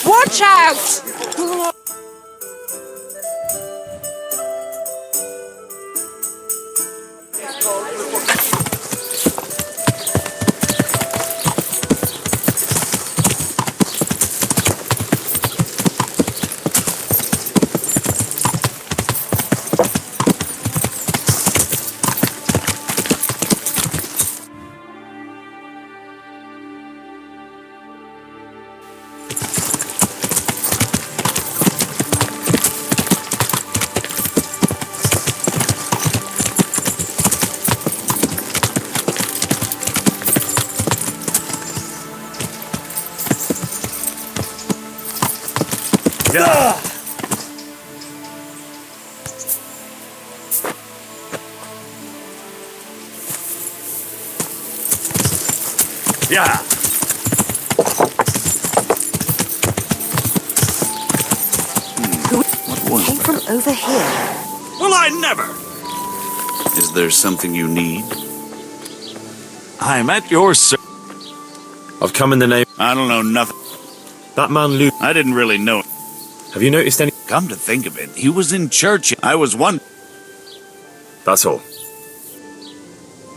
Watch out! Yeah. What was Came that? from over here. Well, I never. Is there something you need? I'm at your service. I've come in the name. I don't know nothing. That man Luke. I didn't really know. Have you noticed any? Come to think of it, he was in church. I was one. That's all.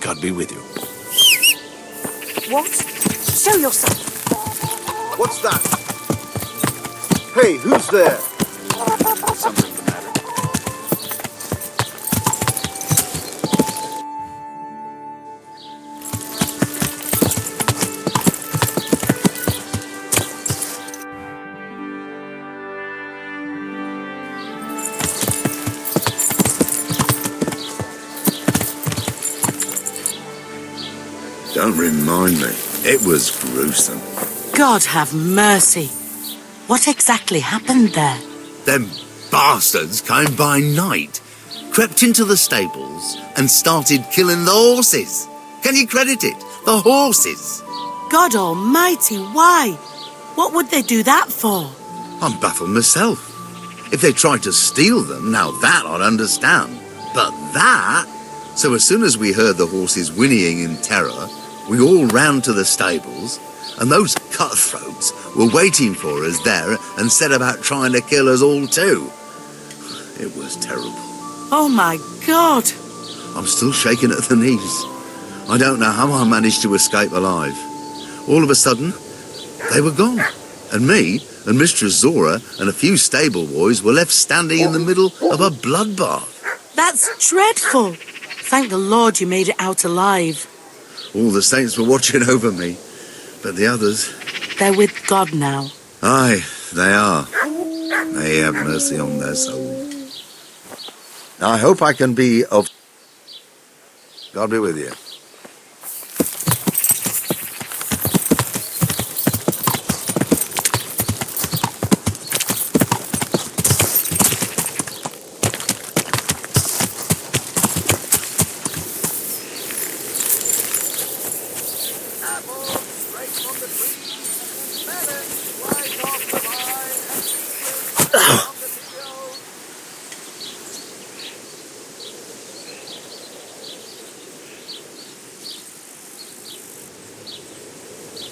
God be with you. What? Show yourself. What's that? Hey, who's there? Something the matter. Don't remind me. It was gruesome. God have mercy. What exactly happened there? Them bastards came by night, crept into the stables, and started killing the horses. Can you credit it? The horses. God almighty, why? What would they do that for? I'm baffled myself. If they tried to steal them, now that I'd understand. But that... So as soon as we heard the horses whinnying in terror, we all ran to the stables, and those cutthroats were waiting for us there and set about trying to kill us all too. It was terrible. Oh my God! I'm still shaking at the knees. I don't know how I managed to escape alive. All of a sudden, they were gone. And me and Mistress Zora and a few stable boys were left standing in the middle of a bloodbath. That's dreadful. Thank the Lord you made it out alive. All the saints were watching over me, but the others... They're with God now. Aye, they are. May he have mercy on their souls. I hope I can be of... God be with you.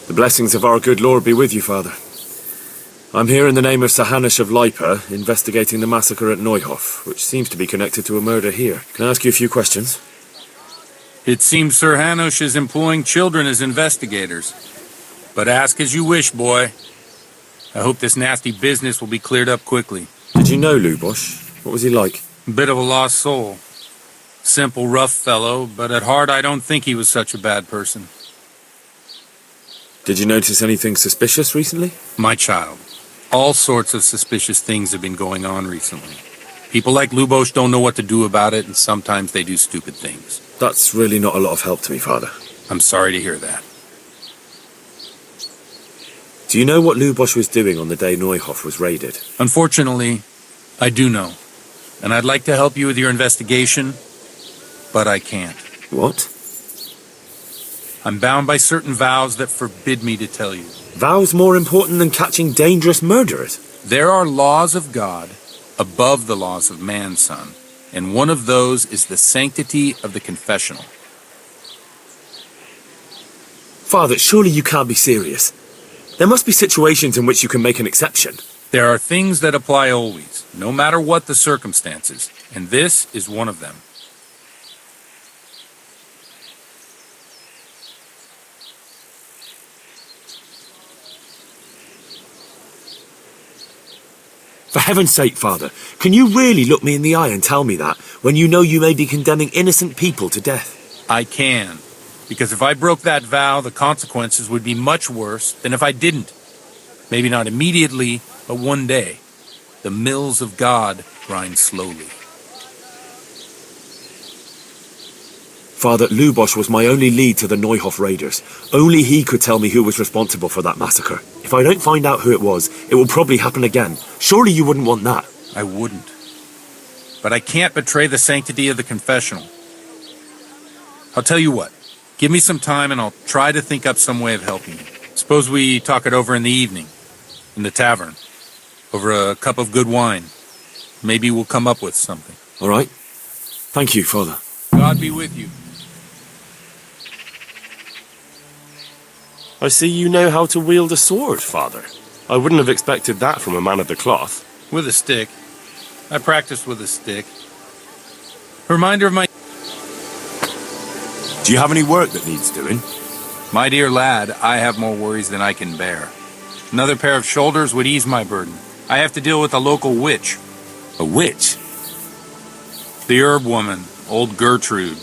The blessings of our good Lord be with you, Father. I'm here in the name of Sir Hanush of Lipa, investigating the massacre at Neuhof, which seems to be connected to a murder here. Can I ask you a few questions? It seems Sir Hanush is employing children as investigators. But ask as you wish, boy. I hope this nasty business will be cleared up quickly. Did you know Lubosh? What was he like? A bit of a lost soul. Simple, rough fellow, but at heart I don't think he was such a bad person. Did you notice anything suspicious recently? My child, all sorts of suspicious things have been going on recently. People like Lubosh don't know what to do about it, and sometimes they do stupid things. That's really not a lot of help to me, Father. I'm sorry to hear that. Do you know what Lubosh was doing on the day Neuhof was raided? Unfortunately, I do know. And I'd like to help you with your investigation, but I can't. What? I'm bound by certain vows that forbid me to tell you. Vows more important than catching dangerous murderers? There are laws of God above the laws of man, son. And one of those is the sanctity of the confessional. Father, surely you can't be serious. There must be situations in which you can make an exception. There are things that apply always, no matter what the circumstances, and this is one of them. For heaven's sake, Father, can you really look me in the eye and tell me that, when you know you may be condemning innocent people to death? I can, because if I broke that vow, the consequences would be much worse than if I didn't. Maybe not immediately, but one day. The mills of God grind slowly. Father, Lubosh was my only lead to the Neuhof raiders. Only he could tell me who was responsible for that massacre. If I don't find out who it was, it will probably happen again. Surely you wouldn't want that. I wouldn't. But I can't betray the sanctity of the confessional. I'll tell you what. Give me some time and I'll try to think up some way of helping you. Suppose we talk it over in the evening, in the tavern, over a cup of good wine. Maybe we'll come up with something. All right. Thank you, Father. God be with you. I see you know how to wield a sword, Father. I wouldn't have expected that from a man of the cloth. With a stick. I practiced with a stick. A reminder of my... Do you have any work that needs doing? My dear lad, I have more worries than I can bear. Another pair of shoulders would ease my burden. I have to deal with a local witch. A witch? The herb woman, old Gertrude.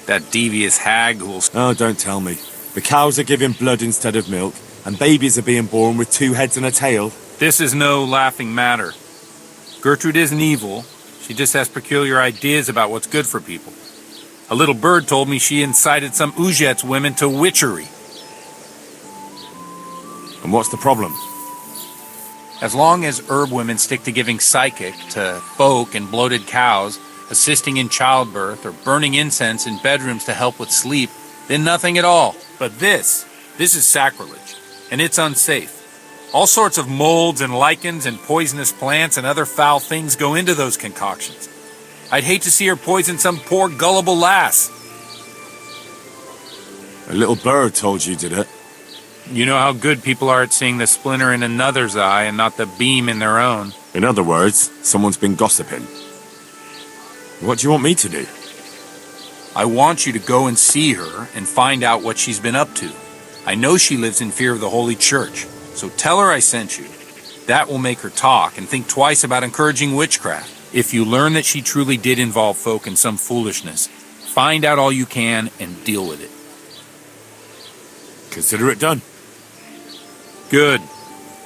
That devious hag who'll... Oh, don't tell me. The cows are giving blood instead of milk, and babies are being born with 2 heads and a tail. This is no laughing matter. Gertrude isn't evil. She just has peculiar ideas about what's good for people. A little bird told me she incited some Ujet's women to witchery. And what's the problem? As long as herb women stick to giving psychic to folk and bloated cows, assisting in childbirth, or burning incense in bedrooms to help with sleep, then nothing at all. But this is sacrilege, and it's unsafe. All sorts of molds and lichens and poisonous plants and other foul things go into those concoctions. I'd hate to see her poison some poor gullible lass. A little bird told you, did it? You know how good people are at seeing the splinter in another's eye and not the beam in their own. In other words, someone's been gossiping. What do you want me to do? I want you to go and see her and find out what she's been up to. I know she lives in fear of the Holy Church, so tell her I sent you. That will make her talk and think twice about encouraging witchcraft. If you learn that she truly did involve folk in some foolishness, find out all you can and deal with it. Consider it done. Good.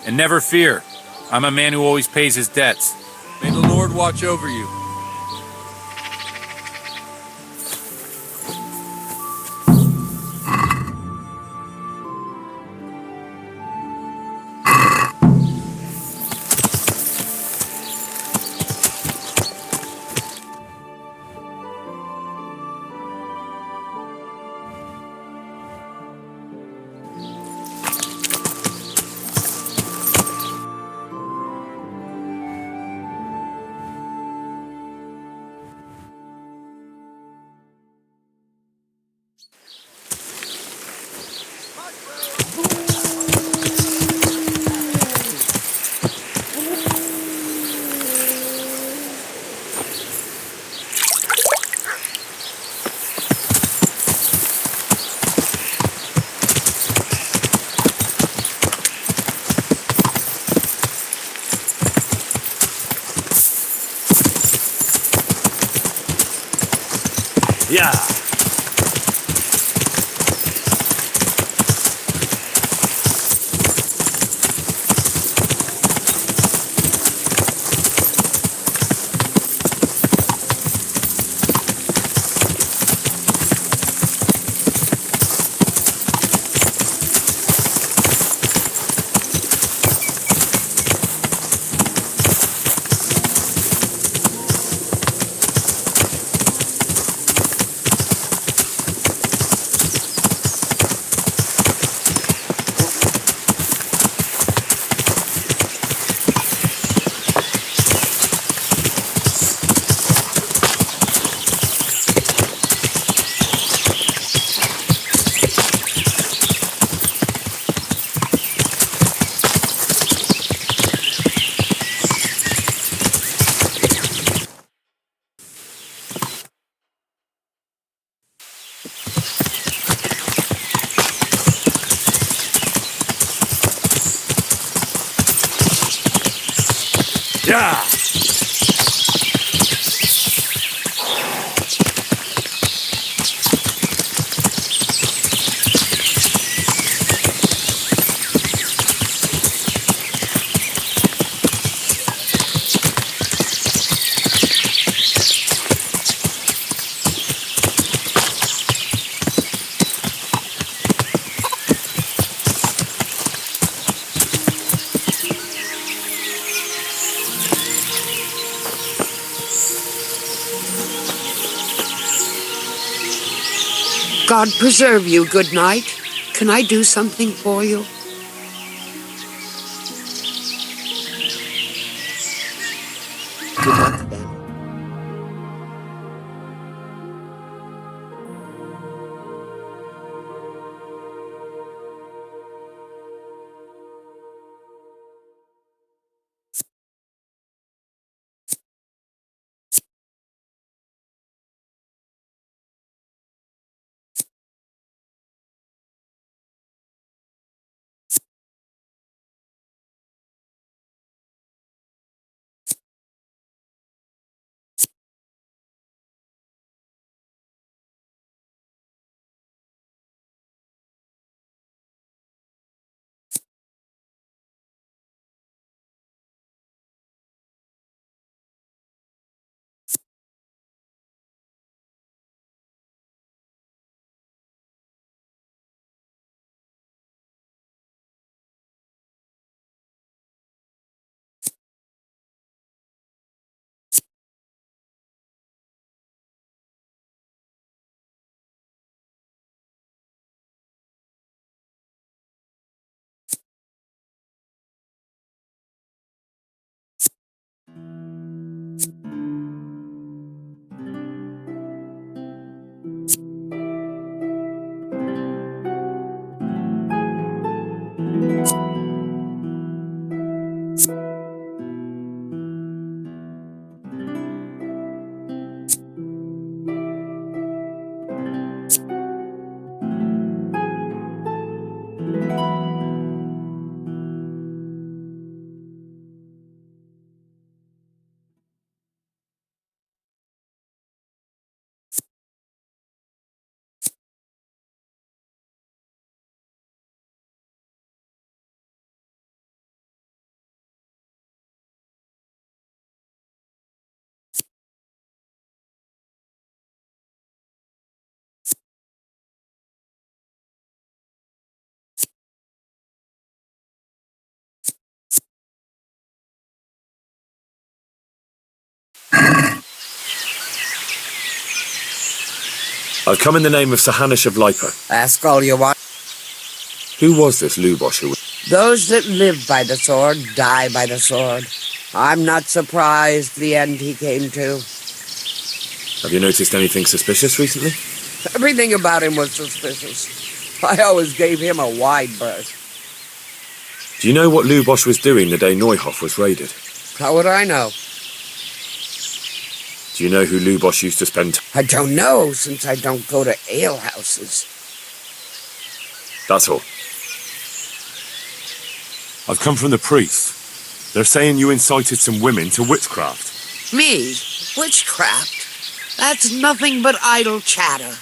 And never fear. I'm a man who always pays his debts. May the Lord watch over you. Yeah. Yeah. God preserve you, good night. Can I do something for you? Good luck, Ben. I've come in the name of Sahanish of Lipa. Ask all you want. Who was this Lubosh who... Those that live by the sword die by the sword. I'm not surprised the end he came to. Have you noticed anything suspicious recently? Everything about him was suspicious. I always gave him a wide berth. Do you know what Lubosh was doing the day Neuhof was raided? How would I know? Do you know who Lubosh used to spend... I don't know, since I don't go to alehouses. That's all. I've come from the priests. They're saying you incited some women to witchcraft. Me? Witchcraft? That's nothing but idle chatter.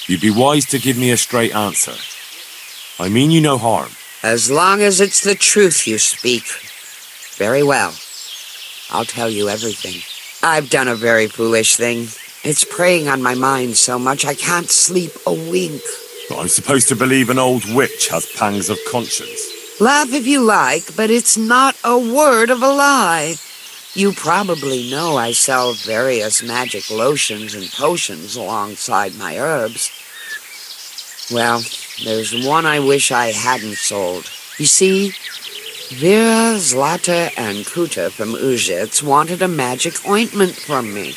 You'd be wise to give me a straight answer. I mean you no harm. As long as it's the truth you speak. Very well. I'll tell you everything. I've done a very foolish thing. It's preying on my mind so much I can't sleep a wink. But I'm supposed to believe an old witch has pangs of conscience. Laugh if you like, but it's not a word of a lie. You probably know I sell various magic lotions and potions alongside my herbs. Well, there's one I wish I hadn't sold. You see, Vera, Zlata, and Kuta from Uzhitz wanted a magic ointment from me.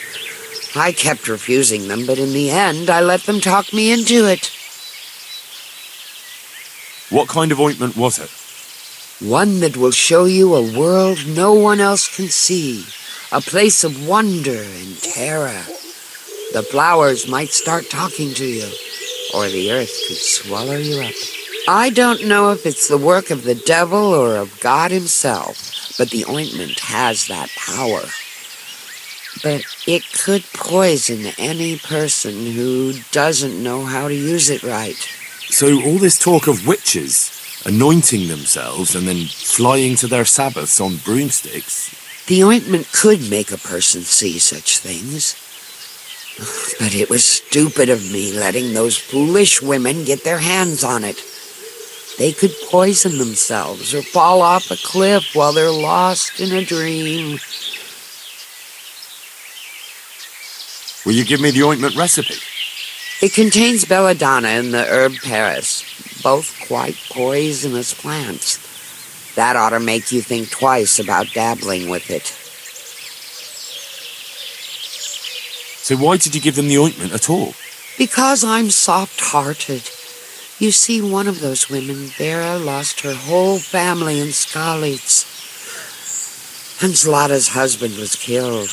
I kept refusing them, but in the end, I let them talk me into it. What kind of ointment was it? One that will show you a world no one else can see. A place of wonder and terror. The flowers might start talking to you, or the earth could swallow you up. I don't know if it's the work of the devil or of God himself, but the ointment has that power. But it could poison any person who doesn't know how to use it right. So all this talk of witches anointing themselves and then flying to their sabbaths on broomsticks. The ointment could make a person see such things. But it was stupid of me letting those foolish women get their hands on it. They could poison themselves or fall off a cliff while they're lost in a dream. Will you give me the ointment recipe? It contains belladonna and the herb Paris, both quite poisonous plants. That ought to make you think twice about dabbling with it. So why did you give them the ointment at all? Because I'm soft-hearted. You see, one of those women, Vera, lost her whole family in Skalitz. And Zlata's husband was killed.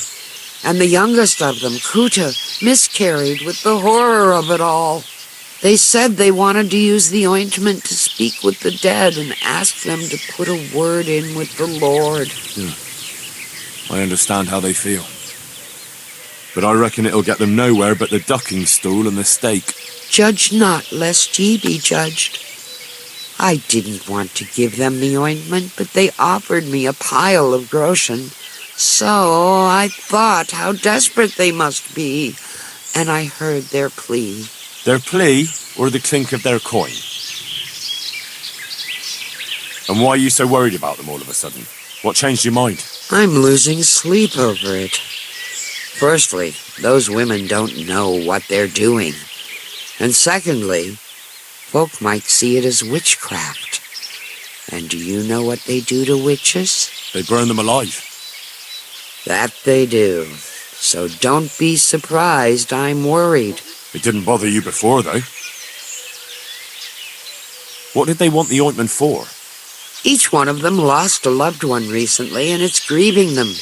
And the youngest of them, Kuta, miscarried with the horror of it all. They said they wanted to use the ointment to speak with the dead and ask them to put a word in with the Lord. I understand how they feel. But I reckon it'll get them nowhere but the ducking stool and the stake. Judge not, lest ye be judged. I didn't want to give them the ointment, but they offered me a pile of groschen. So I thought how desperate they must be, and I heard their plea. Their plea, or the clink of their coin? And why are you so worried about them all of a sudden? What changed your mind? I'm losing sleep over it. Firstly, those women don't know what they're doing. And secondly, folk might see it as witchcraft. And do you know what they do to witches? They burn them alive. That they do. So don't be surprised I'm worried. It didn't bother you before, though. What did they want the ointment for? Each one of them lost a loved one recently, and it's grieving them.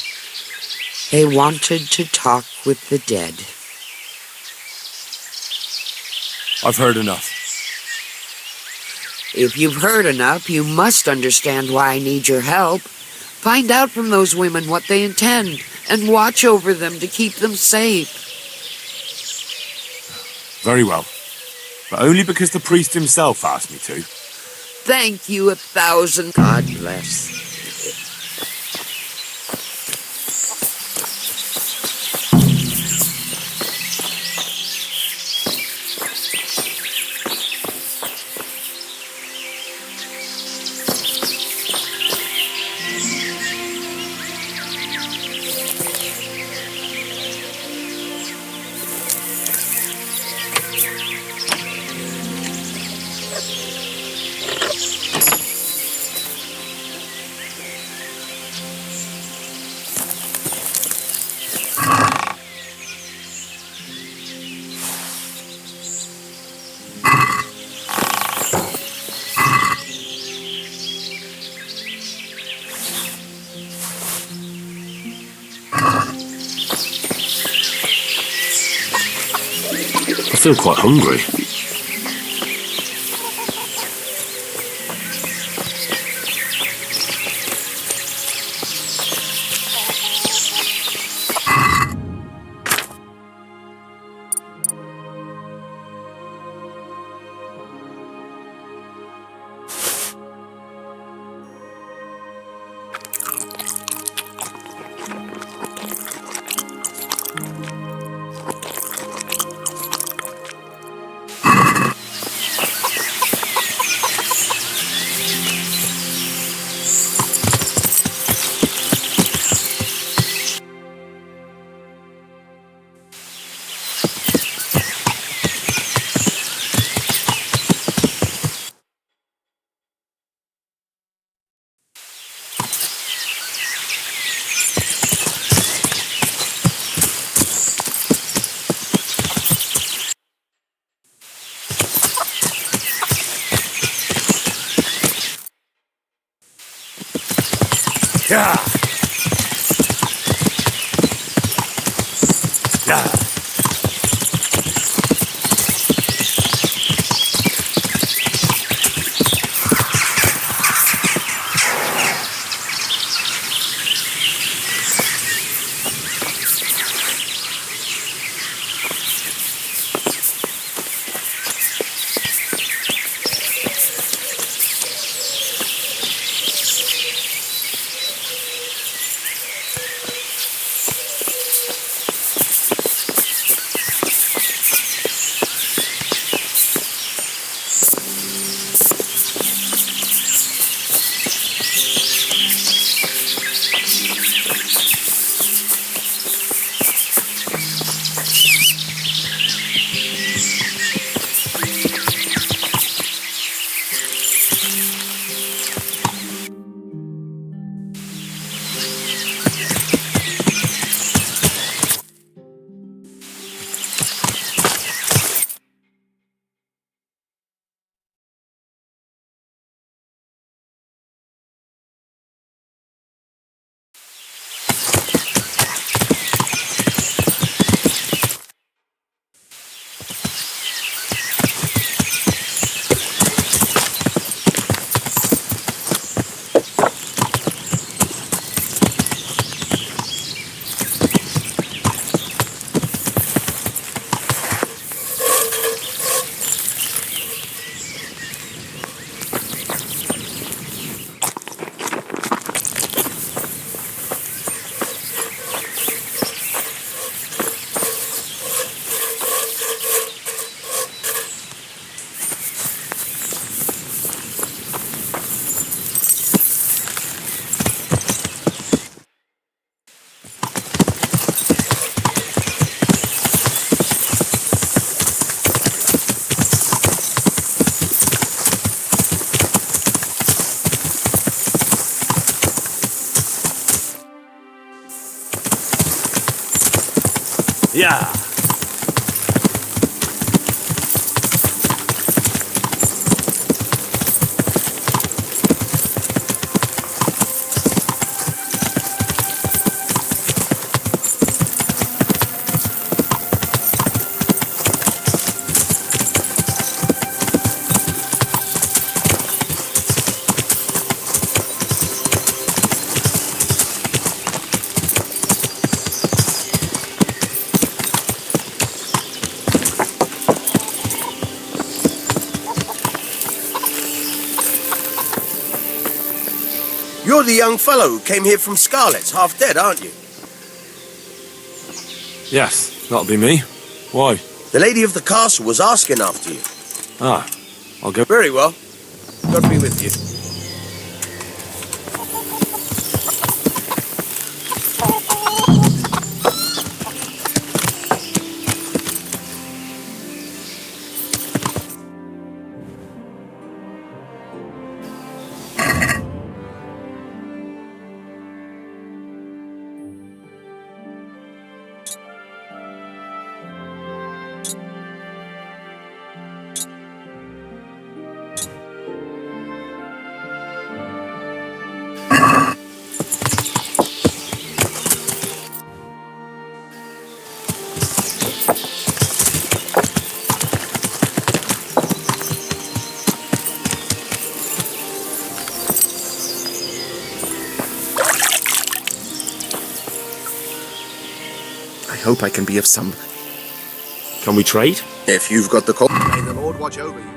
They wanted to talk with the dead. I've heard enough. If you've heard enough, you must understand why I need your help. Find out from those women what they intend, and watch over them to keep them safe. Very well. But only because the priest himself asked me to. Thank you 1,000. God bless. still quite hungry. Yeah. Yeah. Yeah. You're the young fellow who came here from Scarlet's, half dead, aren't you? Yes, that'll be me. Why? The lady of the castle was asking after you. Ah, I'll go. Very well. God be with you. I hope I can be of some... Can we trade? If you've got the call... May the Lord watch over you.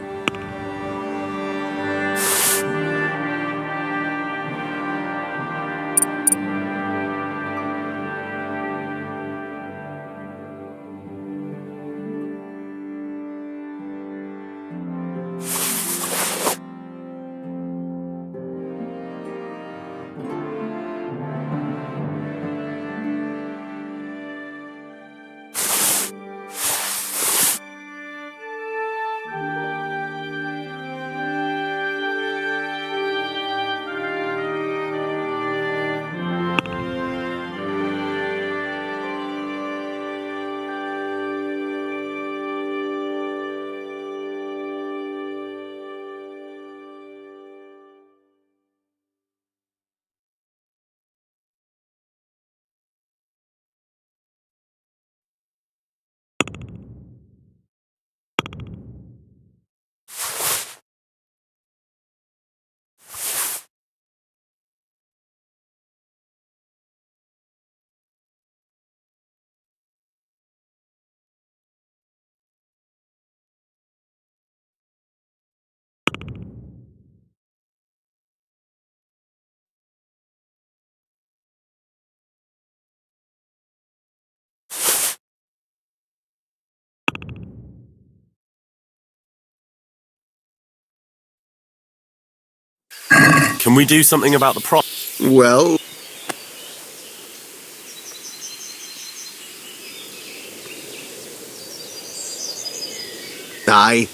Can we do something about the problem? Well, I...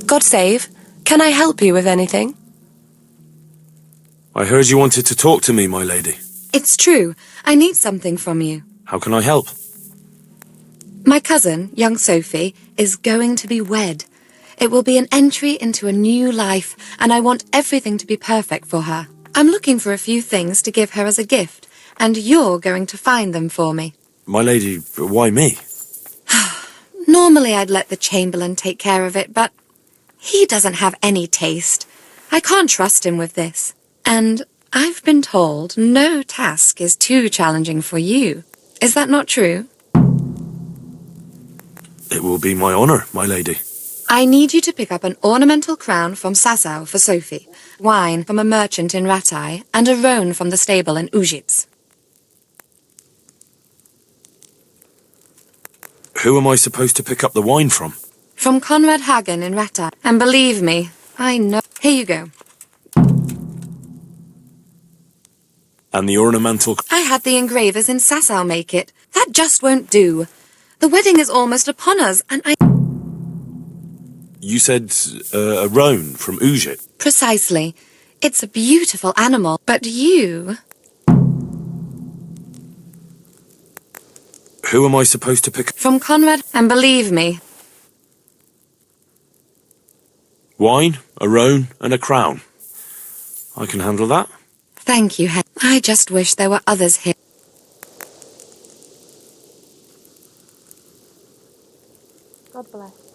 God save. Can I help you with anything? I heard you wanted to talk to me, my lady. It's true. I need something from you. How can I help? My cousin, young Sophie, is going to be wed. It will be an entry into a new life, and I want everything to be perfect for her. I'm looking for a few things to give her as a gift, and you're going to find them for me. My lady, why me? Normally I'd let the Chamberlain take care of it, but he doesn't have any taste. I can't trust him with this. And I've been told no task is too challenging for you. Is that not true? It will be my honor, my lady. I need you to pick up an ornamental crown from Sasau for Sophie, wine from a merchant in Ratai, and a roan from the stable in Ujits. Who am I supposed to pick up the wine from? From Conrad Hagen in Ratai. And believe me, I know. Here you go. And the ornamental... I had the engravers in Sasau make it. That just won't do. The wedding is almost upon us, and I... You said a roan from Ujit. Precisely. It's a beautiful animal, but you... Who am I supposed to pick? From Conrad, and believe me, Wine, a roan, and a crown. I can handle that. thank you, I just wish there were others here. God bless.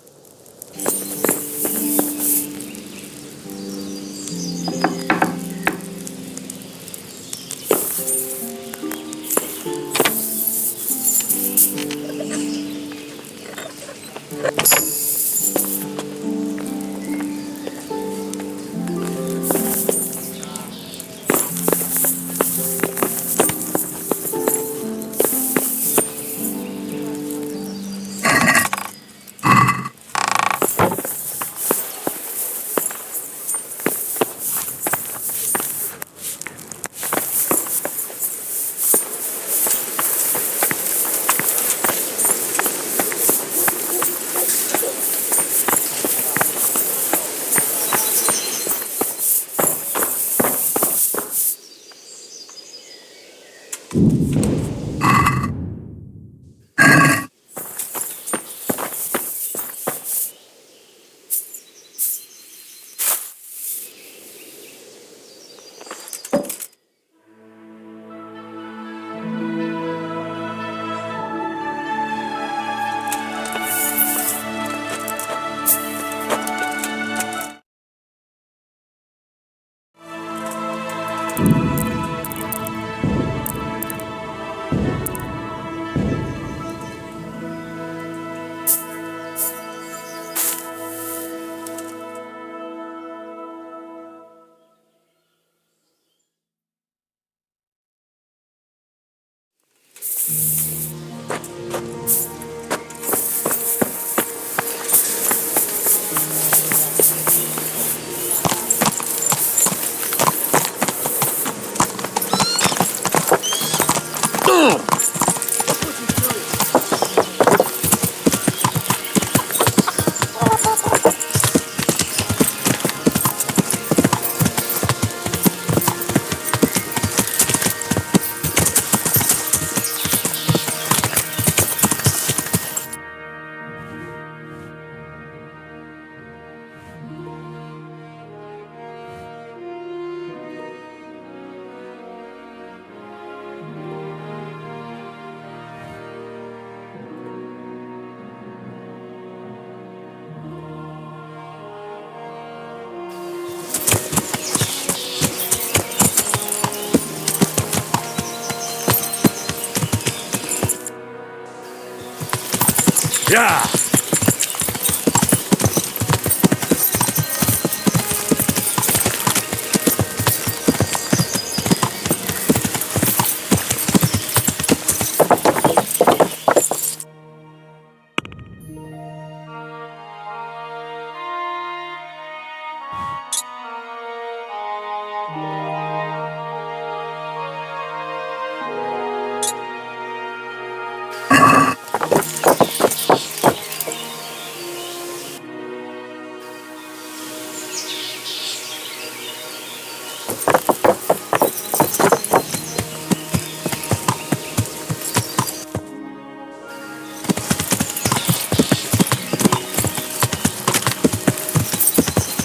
Yeah!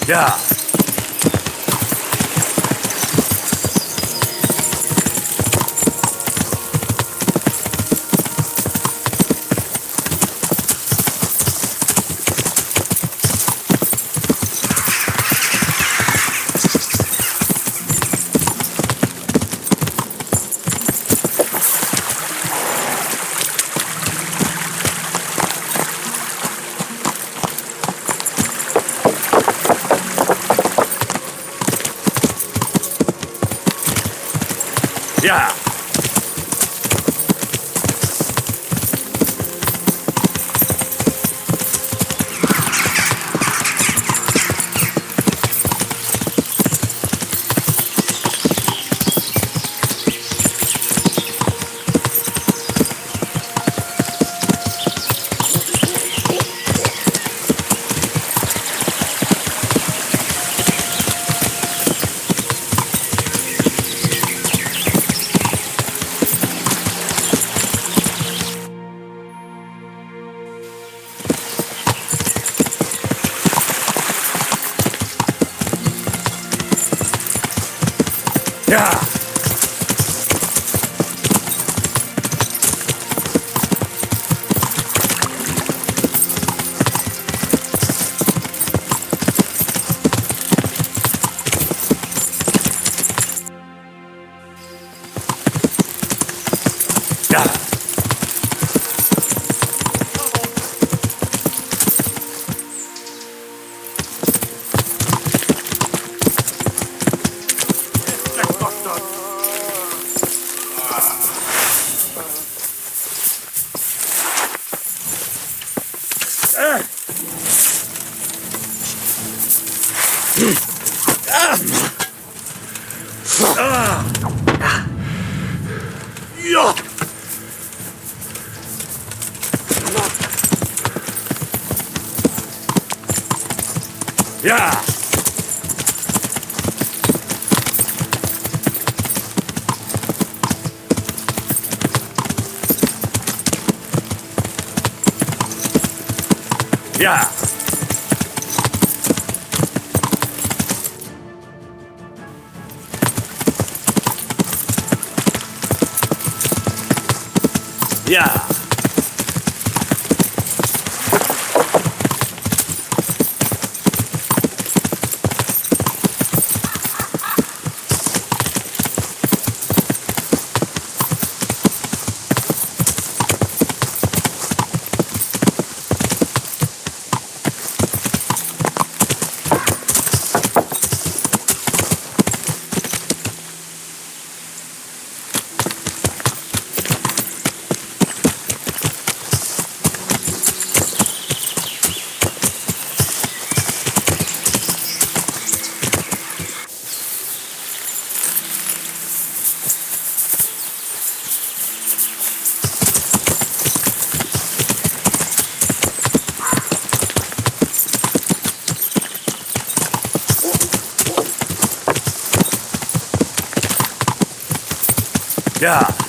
Yeah! Yeah! Yeah. Yeah. Yeah. Yeah. Yeah.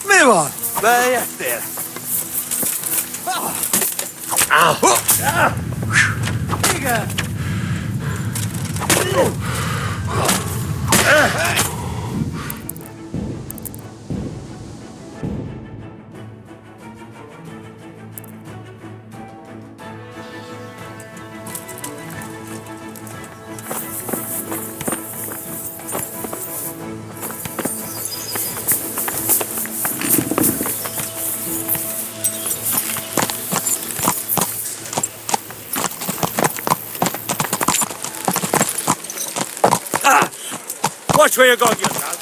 Mira! Vaya there. Watch where you're going, you son.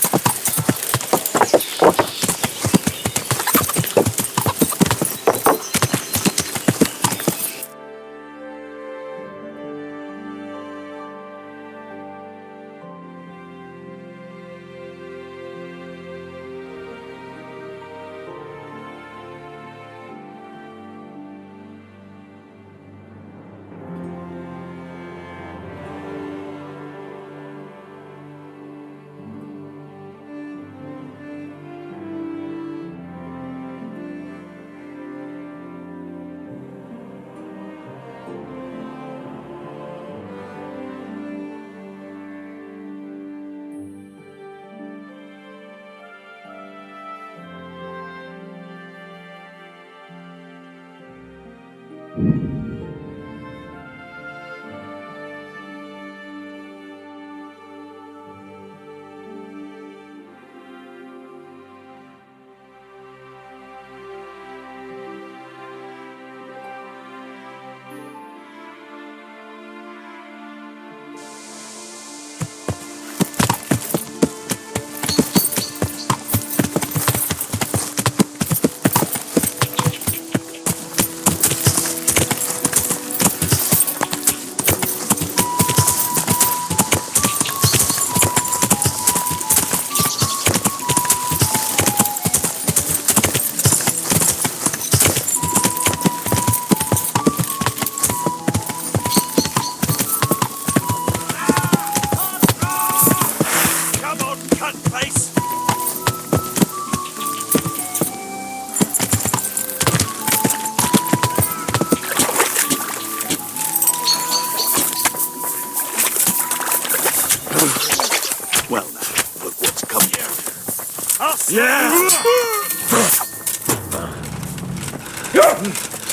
Well, now, look what's come down.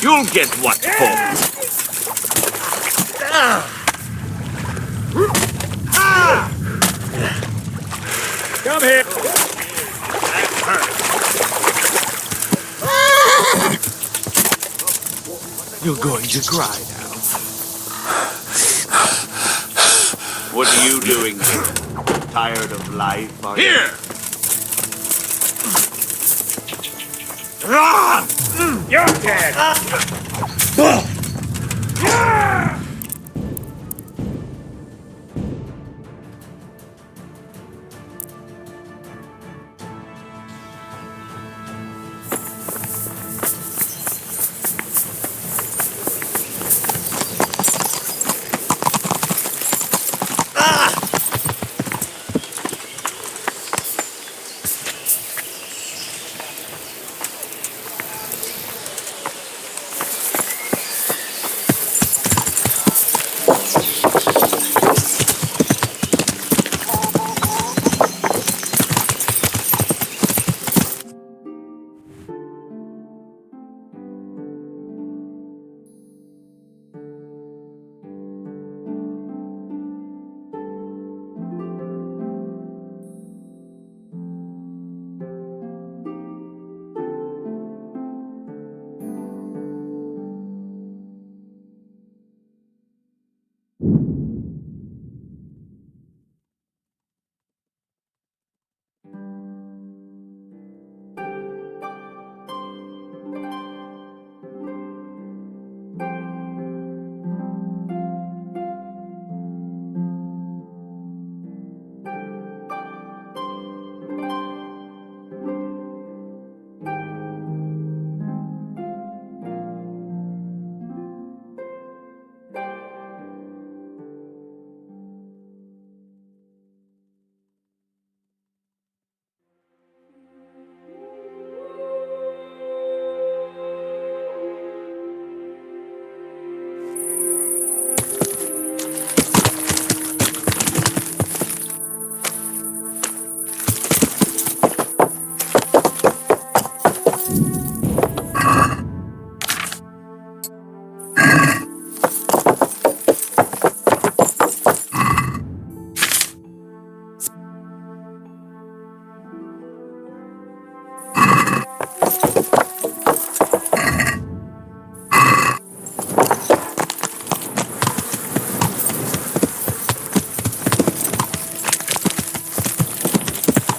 You'll get what's for. Come here! You're going to cry now. What are you doing here? Tired of life, are you? Here! You're dead!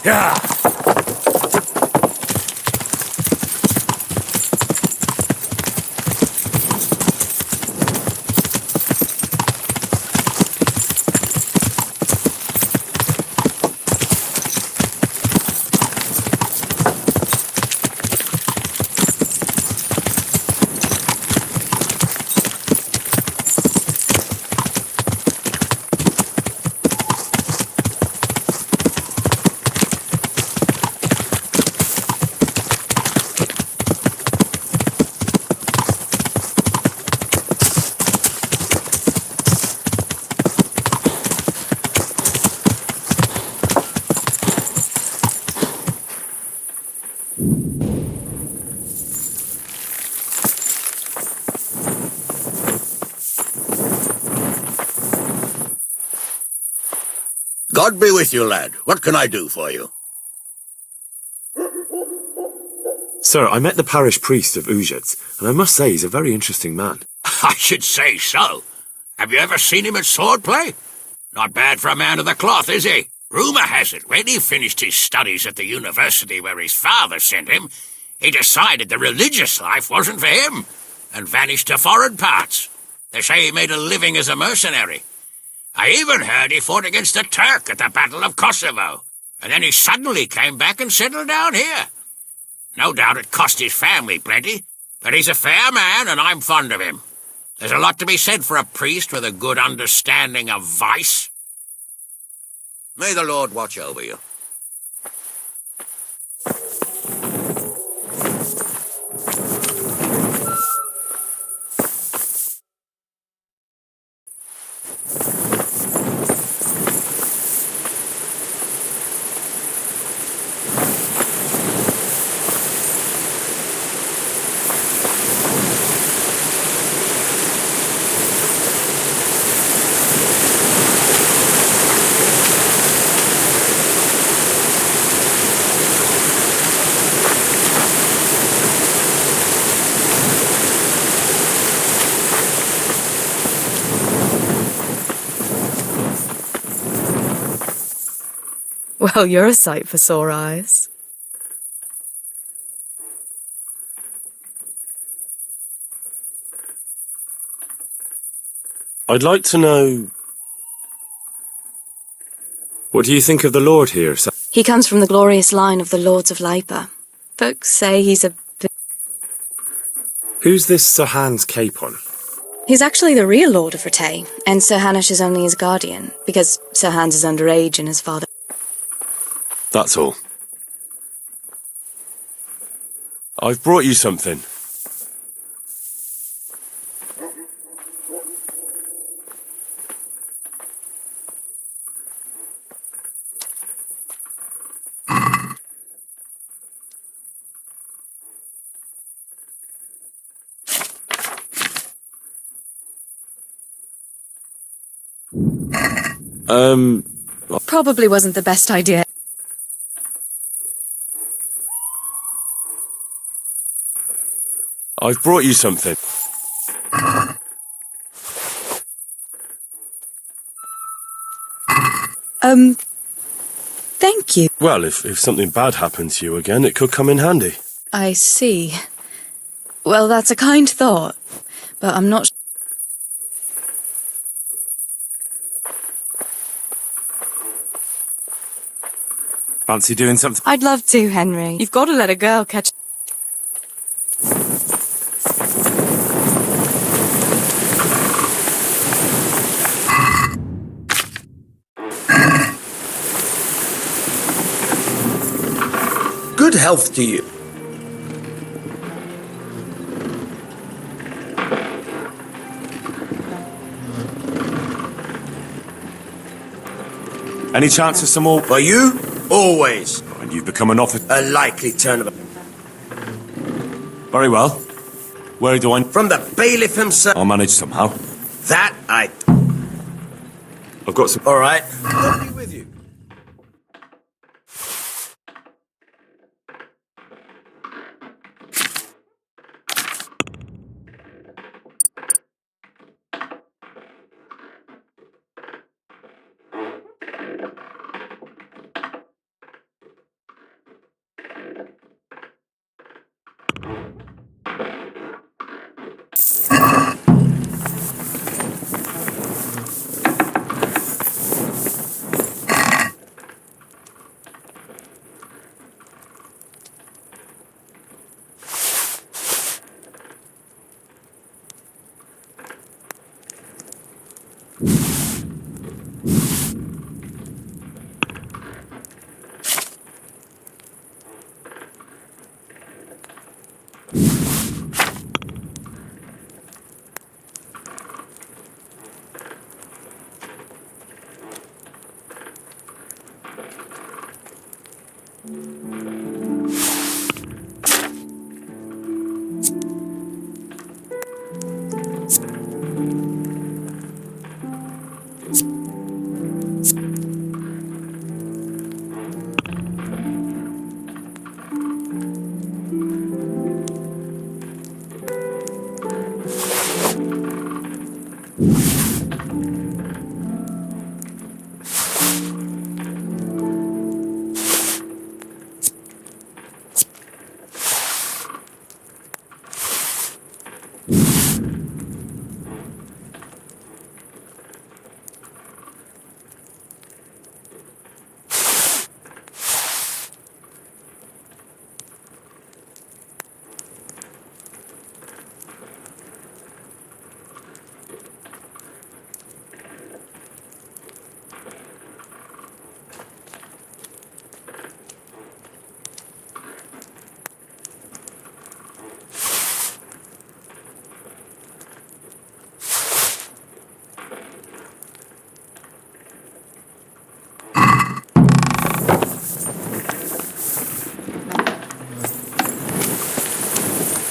Yeah. God be with you, lad. What can I do for you? Sir, I met the parish priest of Uzhitz, and I must say he's a very interesting man. I should say so. Have you ever seen him at swordplay? Not bad for a man of the cloth, is he? Rumour has it, when he finished his studies at the university where his father sent him, he decided the religious life wasn't for him, and vanished to foreign parts. They say he made a living as a mercenary. I even heard he fought against the Turk at the Battle of Kosovo, and then he suddenly came back and settled down here. No doubt it cost his family plenty, but he's a fair man and I'm fond of him. There's a lot to be said for a priest with a good understanding of vice. May the Lord watch over you. Well, you're a sight for sore eyes. I'd like to know... What do you think of the Lord here, sir? He comes from the glorious line of the Lords of Lipa. Folks say he's a... Who's this Sir Hans Capon? He's actually the real Lord of Rete, and Sir Hanush is only his guardian, because Sir Hans is underage and his father... That's all. I've brought you something. Probably wasn't the best idea. I've brought you something. Thank you. Well, if something bad happens to you again, it could come in handy. I see. Well, that's a kind thought, but I'm not... Fancy doing something? I'd love to, Henry. You've got to let a girl catch... Good health to you. Any chance of some more? For you, always. And you've become an officer. A likely turn of... Very well. Where do I... From the bailiff himself. I'll manage somehow. That I... I've got some... All right. I'll be with you.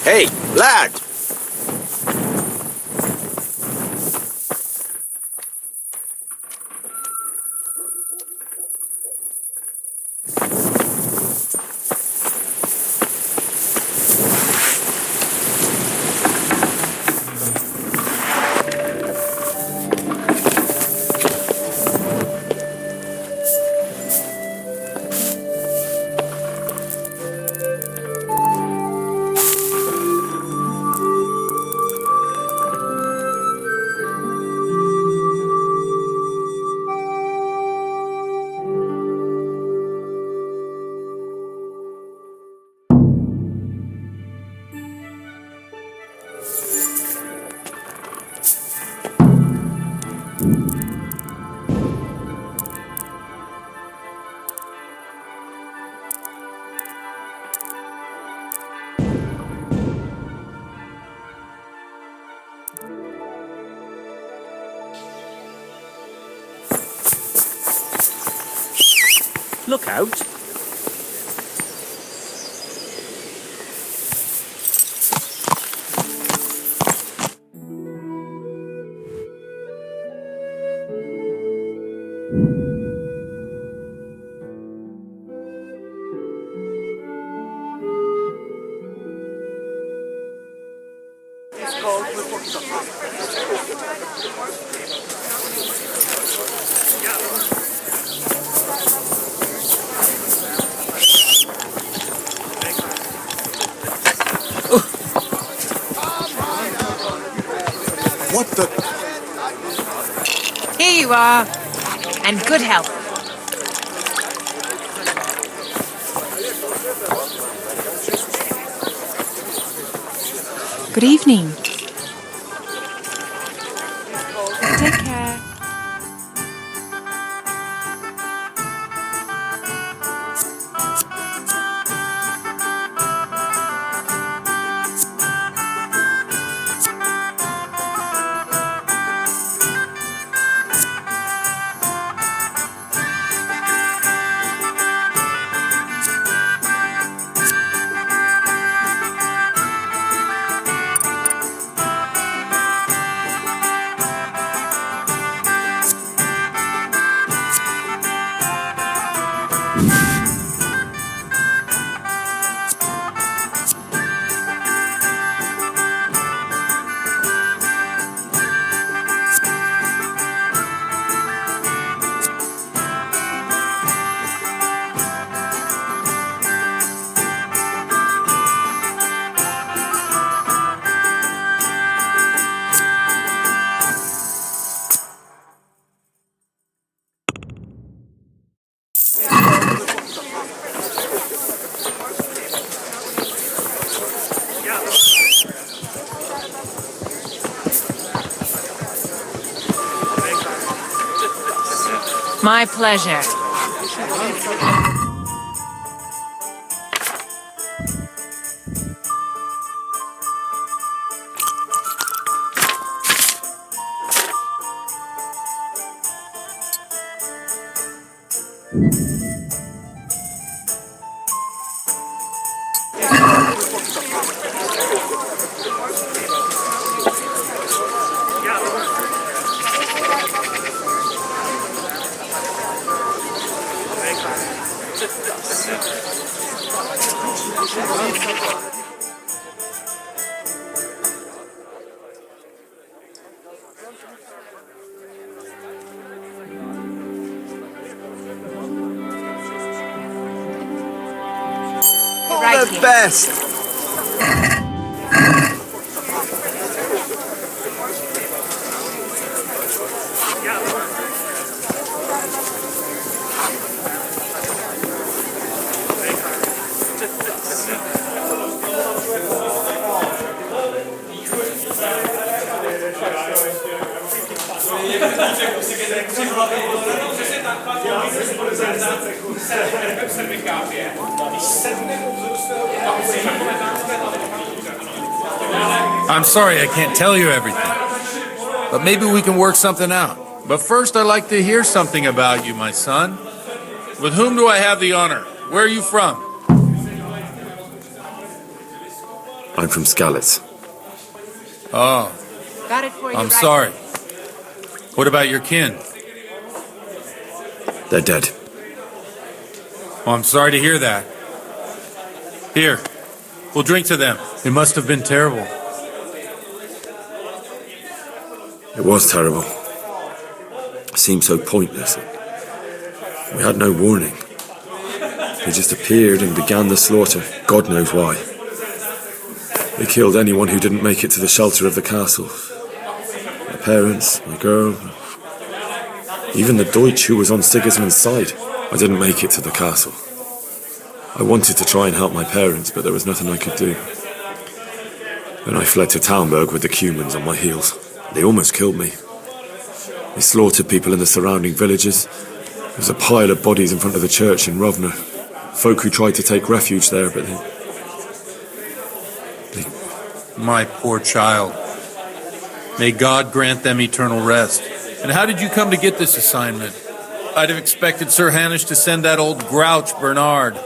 Hey, lad! Look out. What the? Here you are. And good health. Good evening. Take care. My pleasure. All the best. I'm sorry I can't tell you everything, but maybe we can work something out. But first, I'd like to hear something about you, my son. With whom do I have the honor? Where are you from? I'm from Skalitz. Oh, Got it for you. I'm right sorry. What about your kin? They're dead. Oh, I'm sorry to hear that. Here, we'll drink to them. It must have been terrible. It was terrible. It seemed so pointless. We had no warning. They just appeared and began the slaughter. God knows why. They killed anyone who didn't make it to the shelter of the castle. My parents, my girl, even the Deutsch who was on Sigismund's side. I didn't make it to the castle. I wanted to try and help my parents, but there was nothing I could do. Then I fled to Talmberg with the Cumans on my heels. They almost killed me. They slaughtered people in the surrounding villages. There was a pile of bodies in front of the church in Rovna. Folk who tried to take refuge there, but they... My poor child. May God grant them eternal rest. And how did you come to get this assignment? I'd have expected Sir Hanish to send that old grouch, Bernard.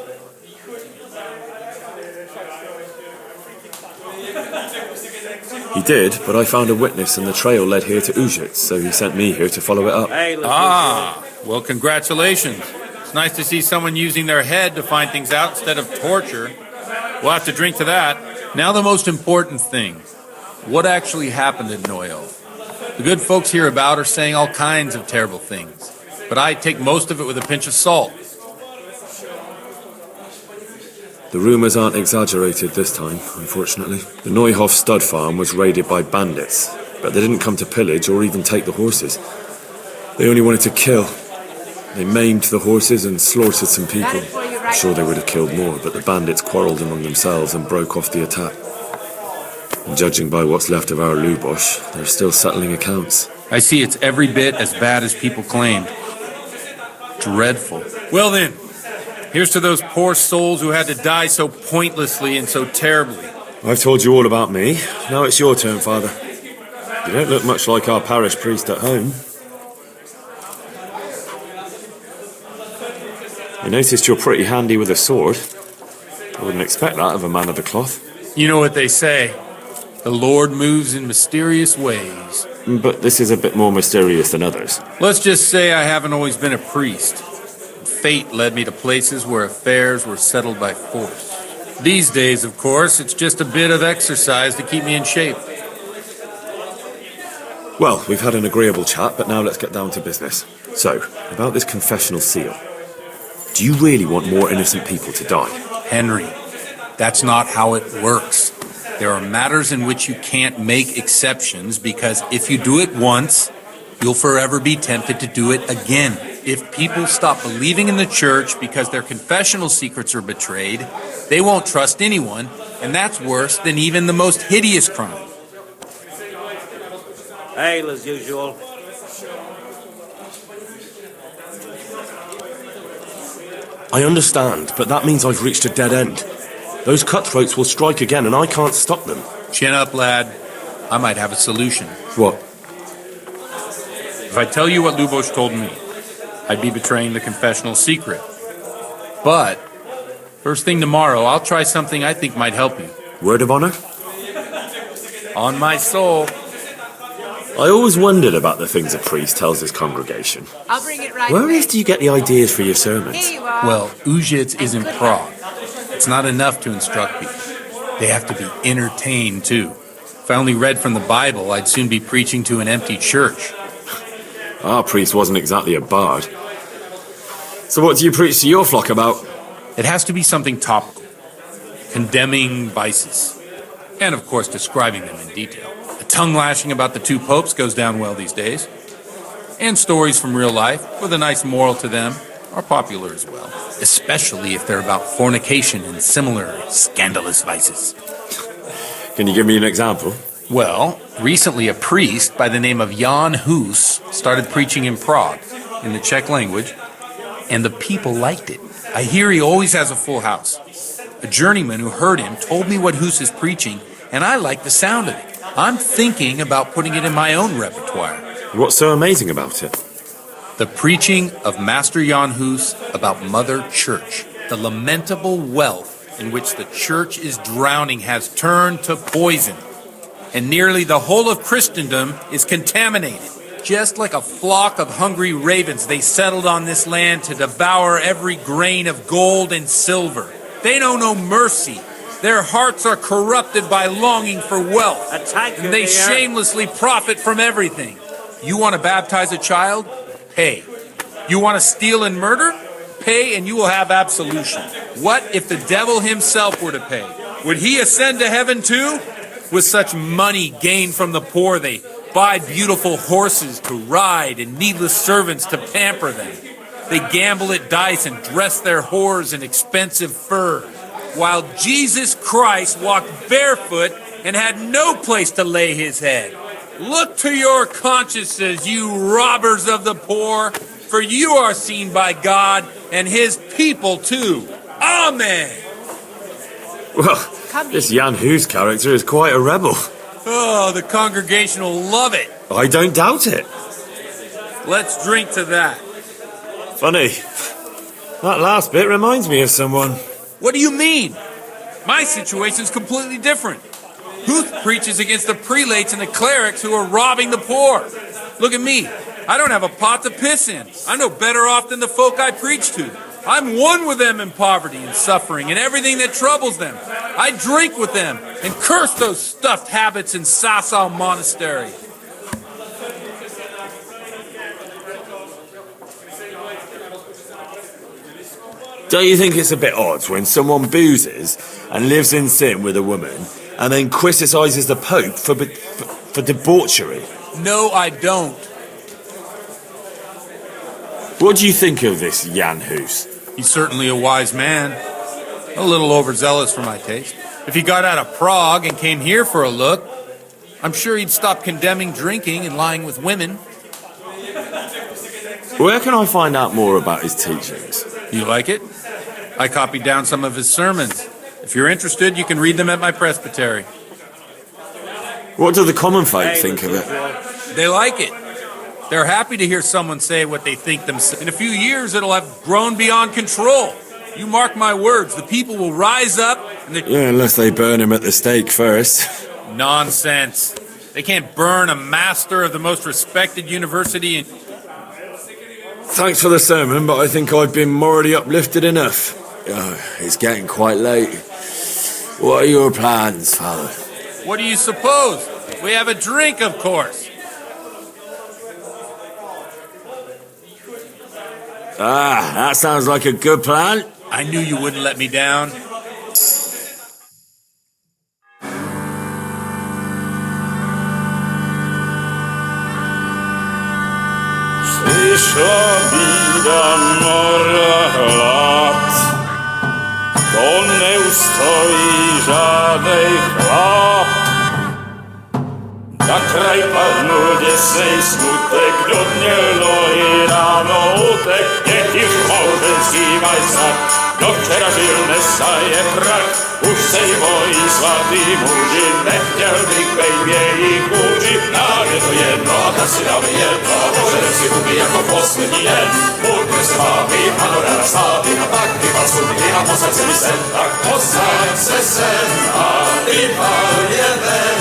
He did, but I found a witness and the trail led here to Ujits, so he sent me here to follow it up. Ah, well, congratulations. It's nice to see someone using their head to find things out instead of torture. We'll have to drink to that. Now the most important thing. What actually happened at Noyo? The good folks hereabout are saying all kinds of terrible things, but I take most of it with a pinch of salt. The rumours aren't exaggerated this time, unfortunately. The Neuhoff stud farm was raided by bandits, but they didn't come to pillage or even take the horses. They only wanted to kill. They maimed the horses and slaughtered some people. I'm sure they would have killed more, but the bandits quarrelled among themselves and broke off the attack. And judging by what's left of our Lubosh, they're still settling accounts. I see it's every bit as bad as people claimed. Dreadful. Well then, here's to those poor souls who had to die so pointlessly and so terribly. I've told you all about me. Now it's your turn, Father. You don't look much like our parish priest at home. I noticed you're pretty handy with a sword. I wouldn't expect that of a man of the cloth. You know what they say. The Lord moves in mysterious ways. But this is a bit more mysterious than others. Let's just say I haven't always been a priest. Fate led me to places where affairs were settled by force. These days, of course, it's just a bit of exercise to keep me in shape. Well, we've had an agreeable chat, but now let's get down to business. So, about this confessional seal. Do you really want more innocent people to die? Henry, that's not how it works. There are matters in which you can't make exceptions because if you do it once, you'll forever be tempted to do it again. If people stop believing in the church because their confessional secrets are betrayed, they won't trust anyone, and that's worse than even the most hideous crime. Ale as usual. I understand, but that means I've reached a dead end. Those cutthroats will strike again and I can't stop them. Chin up, lad. I might have a solution. What? If I tell you what Lubosh told me, I'd be betraying the confessional secret. But, first thing tomorrow, I'll try something I think might help you. Word of honor? On my soul. I always wondered about the things a priest tells his congregation. I'll bring it right Where away. else do you get the ideas for your sermons? Here you are. Well, Ujits is in Prague. It's not enough to instruct people. They have to be entertained, too. If I only read from the Bible, I'd soon be preaching to an empty church. Our priest wasn't exactly a bard. So what do you preach to your flock about? It has to be something topical. Condemning vices. And, of course, describing them in detail. A tongue-lashing about the two popes goes down well these days. And stories from real life, with a nice moral to them, are popular as well. Especially if they're about fornication and similar scandalous vices. Can you give me an example? Well, recently a priest by the name of Jan Hus started preaching in Prague, in the Czech language, and the people liked it. I hear he always has a full house. A journeyman who heard him told me what Hus is preaching, and I like the sound of it. I'm thinking about putting it in my own repertoire. What's so amazing about it? The preaching of Master Jan Hus about Mother Church. The lamentable wealth in which the church is drowning has turned to poison. And nearly the whole of Christendom is contaminated. Just like a flock of hungry ravens, they settled on this land to devour every grain of gold and silver. They know no mercy. Their hearts are corrupted by longing for wealth. And they shamelessly profit from everything. You want to baptize a child? Pay. You want to steal and murder? Pay and you will have absolution. What if the devil himself were to pay? Would he ascend to heaven too? With such money gained from the poor, they buy beautiful horses to ride and needless servants to pamper them. They gamble at dice and dress their whores in expensive fur, while Jesus Christ walked barefoot and had no place to lay his head. Look to your consciences, you robbers of the poor, for you are seen by God and his people too. Amen. Well, this Jan Hus character is quite a rebel. Oh, the congregation will love it. I don't doubt it. Let's drink to that. Funny. That last bit reminds me of someone. What do you mean? My situation's completely different. Huth preaches against the prelates and the clerics who are robbing the poor. Look at me. I don't have a pot to piss in. I'm no better off than the folk I preach to. I'm one with them in poverty and suffering and everything that troubles them. I drink with them and curse those stuffed habits in Sasau Monastery. Don't you think it's a bit odd when someone boozes and lives in sin with a woman and then criticises the Pope for debauchery? No, I don't. What do you think of this Jan Hus? He's certainly a wise man. A little overzealous for my taste. If he got out of Prague and came here for a look, I'm sure he'd stop condemning drinking and lying with women. Where can I find out more about his teachings? You like it? I copied down some of his sermons. If you're interested, you can read them at my presbytery. What do the common folk think of it? They like it. They're happy to hear someone say what they think themselves. In a few years, it'll have grown beyond control. You mark my words, the people will rise up and Yeah, unless they burn him at the stake first. Nonsense. They can't burn a master of the most respected university in... Thanks for the sermon, but I think I've been morally uplifted enough. It's getting quite late. What are your plans, Father? What do you suppose? We have a drink, of course. That sounds like a good plan. I knew you wouldn't let me down. Przyszła bida mora lat, to nie ustoi żadnej chlap. Na kraj padł dziesnej smutek, do mnie loi rano utek, niech już małżeński majstrat, do wczera żył Mesaje krak. Už sej mojí svatý muži, nechtěl bych bejbě jich kůži. Nám je to jedno a tak si dáme jedno, a požerem si huby jako poslední den. Buďme se vámi, panorára stávy, a tak vypal sudy a posaď se mi sem. Tak posaď se sem a vypal je ven.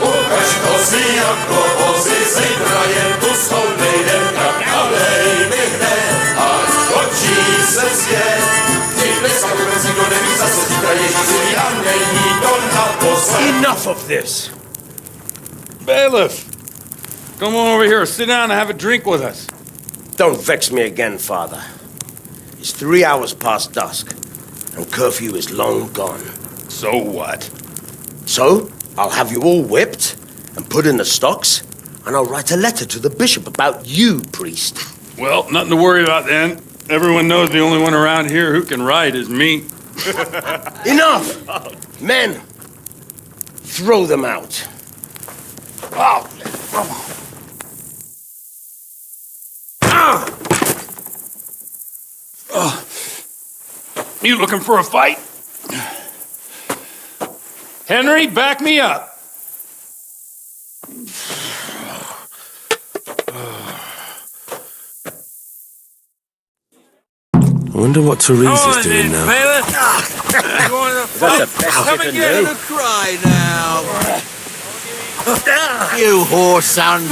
Ukaž kozy jako vozy, zítra jen tu s tou nejdem, tak nalej mi hned, až točí se svět. Enough of this! Bailiff! Come on over here, sit down and have a drink with us. Don't vex me again, Father. It's 3 hours past dusk, and curfew is long gone. So what? So, I'll have you all whipped and put in the stocks, and I'll write a letter to the bishop about you, priest. Well, nothing to worry about then. Everyone knows the only one around here who can write is me. Enough! Men, throw them out. Oh. You looking for a fight? Henry, back me up. I wonder what Teresa's doing now. That's the best you can do. Cry now. You whore, son.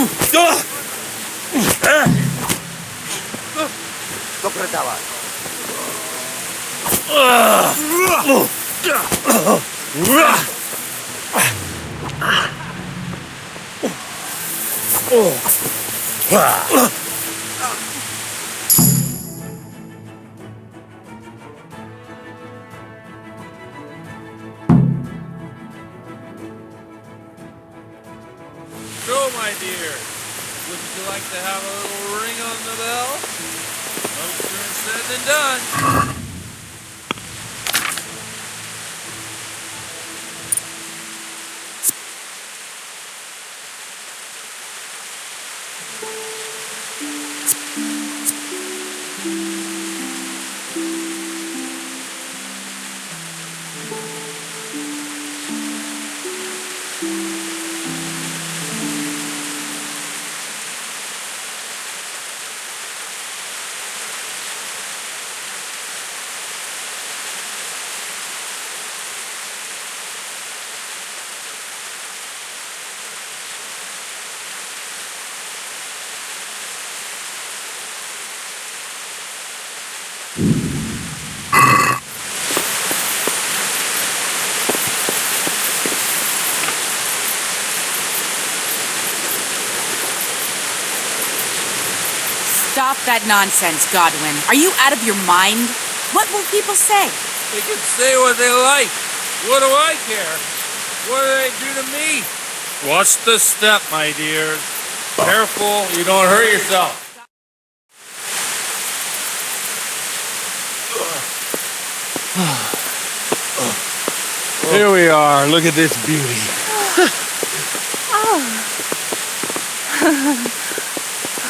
So, my dear, wouldn't you like to have a little ring on the bell? Closer said than done. Stop that nonsense, Godwin. Are you out of your mind? What will people say? They can say what they like. What do I care? What do they do to me? Watch the step, my dears. Careful, you don't hurt yourself. Here we are. Look at this beauty.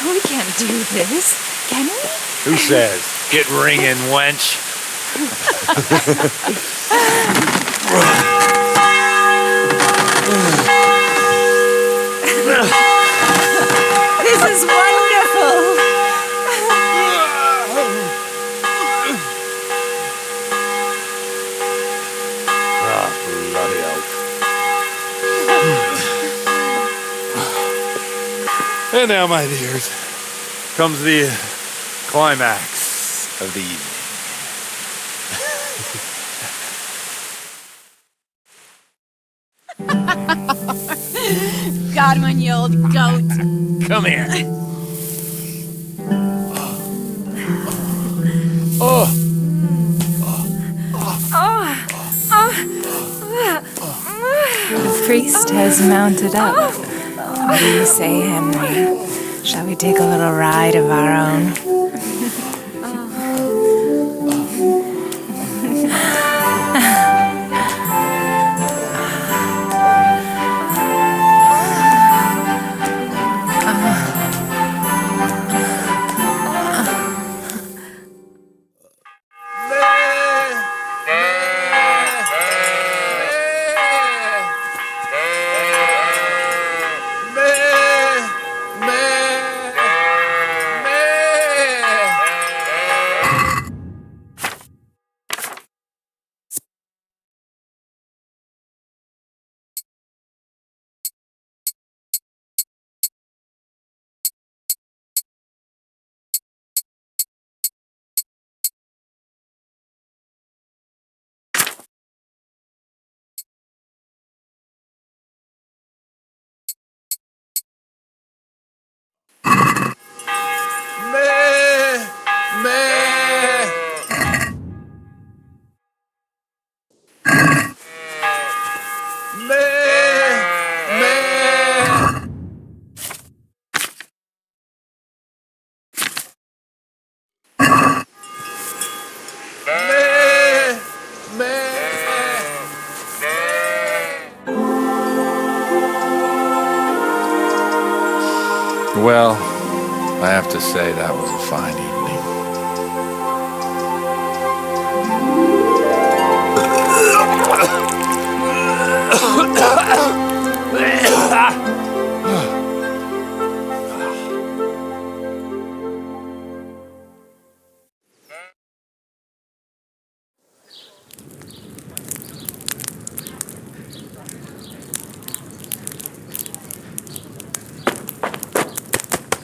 We can't do this, can we? Who says? Get ringing, wench. This is wonderful. Bloody hell. And now, my dears, comes the climax of the evening. Godwin, you old goat. Come here. Oh. The priest has mounted up. What do you say, Henry? Shall we take a little ride of our own? Well, I have to say that was a fine evening.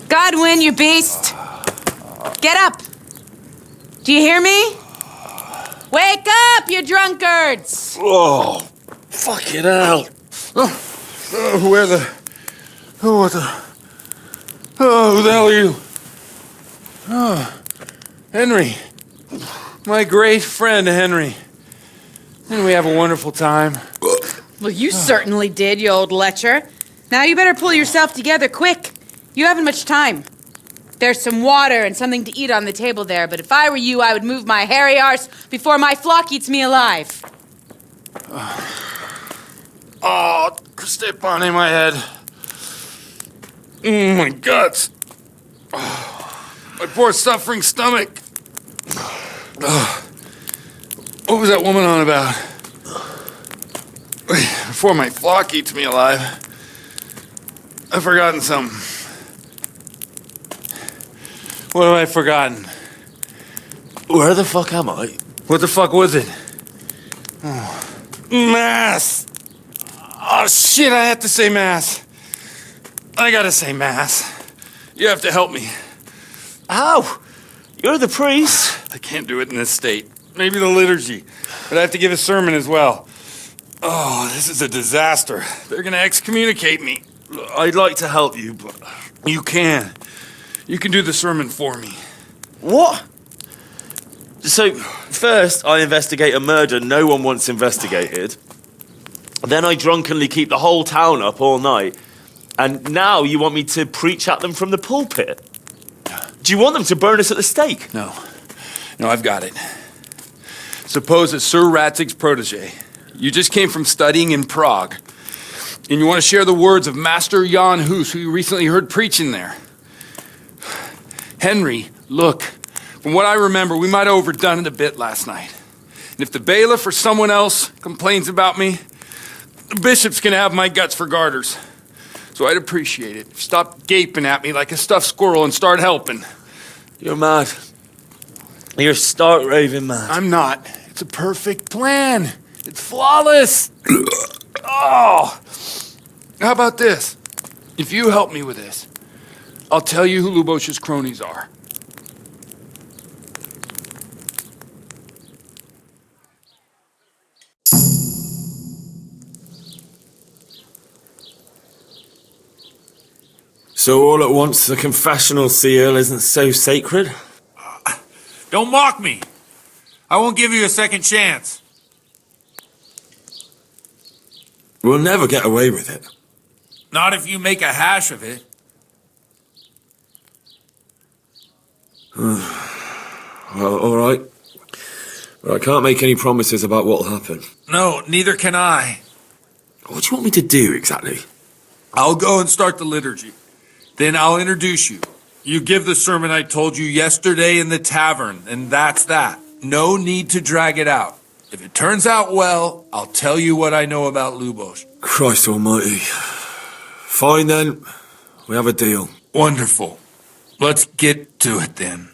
Godwin, you beast! Get up! Do you hear me? Wake up, you drunkards! Oh, fuck it out. Where the... Oh, what the... Oh, who the hell are you? Oh, Henry. My great friend, Henry. Didn't we have a wonderful time? Well, you certainly did, you old lecher. Now you better pull yourself together quick. You haven't much time. There's some water and something to eat on the table there, but if I were you, I would move my hairy arse before my flock eats me alive. Oh, step on in my head. My guts. My poor suffering stomach. What was that woman on about? Before my flock eats me alive. I've forgotten something. What have I forgotten? Where the fuck am I? What the fuck was it? Oh. Mass! Oh, shit, I have to say mass. I gotta say mass. You have to help me. How? You're the priest. I can't do it in this state. Maybe the liturgy, but I have to give a sermon as well. Oh, this is a disaster. They're gonna excommunicate me. I'd like to help you, but you can. You can do the sermon for me. What? So, first I investigate a murder no one wants investigated. Then I drunkenly keep the whole town up all night. And now you want me to preach at them from the pulpit? Do you want them to burn us at the stake? No. No, I've got it. Suppose that Sir Ratzig's protege. You just came from studying in Prague. And you want to share the words of Master Jan Hus, who you recently heard preaching there. Henry, look. From what I remember, we might have overdone it a bit last night. And if the bailiff or someone else complains about me, the bishop's gonna have my guts for garters. So I'd appreciate it. Stop gaping at me like a stuffed squirrel and start helping. You're mad. You're stark raving mad. I'm not. It's a perfect plan. It's flawless. Oh! How about this? If you help me with this, I'll tell you who Lubosh's cronies are. So all at once the confessional seal isn't so sacred? Don't mock me. I won't give you a second chance. We'll never get away with it. Not if you make a hash of it. Well, all right. But I can't make any promises about what'll happen. No, neither can I. What do you want me to do exactly? I'll go and start the liturgy. Then I'll introduce you. You give the sermon I told you yesterday in the tavern, and that's that. No need to drag it out. If it turns out well, I'll tell you what I know about Lubosh. Christ almighty. Fine then. We have a deal. Wonderful. Let's get to it then.